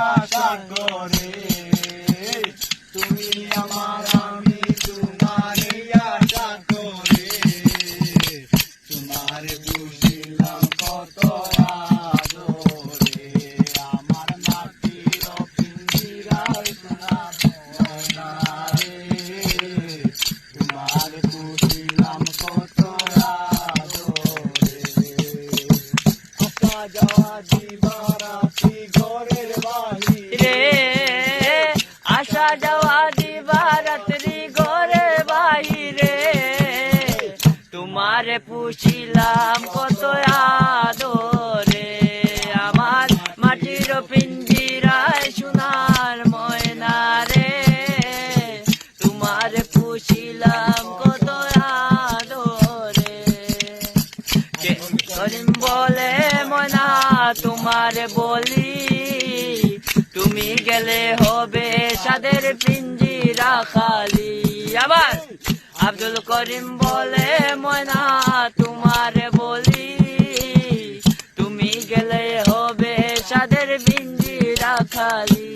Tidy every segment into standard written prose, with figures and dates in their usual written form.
আশা করে তুমি আমার আমি তোমারে আশা করে তোমার বুঝিলাম কত আদরে আমার মাটির পিঞ্জিরায় তোমার ময়না রে তোমার বুঝিলাম কত আদরে আসা যাওয়া দিবারাতি ঘরের বাহিরে আসা যাওয়া দিবারাত্রি ঘরে বাইরে তোমারে পুছিলাম কত আদরে আমার মাটির পিঞ্জিরায় সোনার ময়না রে তোমারে পুছিলাম কত আদরে করিম বলে ময়না তোমারে বলি তুমি গেলে হবে সাদের পিঞ্জিরা খালি আবার আব্দুল করিম বলে ময়না তোমারে বলি তুমি গেলে হবে সাদের পিঞ্জিরা খালি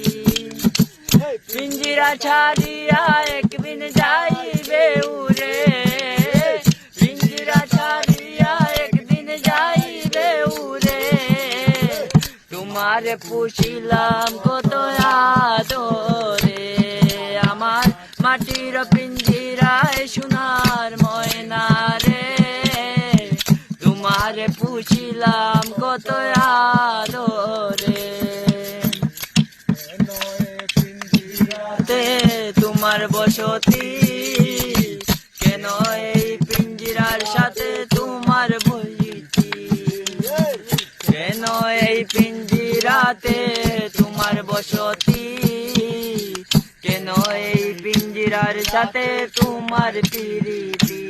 পিঞ্জিরা ছাড়িয়া একদিন যাইবে উড়ে পিঞ্জিরা ছাড়িয়া একদিন যাইবে উড়ে তোমারে পুছিলাম কত আদরে আমার মাটির পিঞ্জিরায় সোনার ময়না রে তোমারে পুছিলাম কত আদরে তোমার বসতি কেন এই পিঞ্জিরার সাথে তোমার বলিতি কেন এই পিঞ্জিরাতে তোমার বসতি কেন এই পিঞ্জিরার সাথে তোমার প্রীতি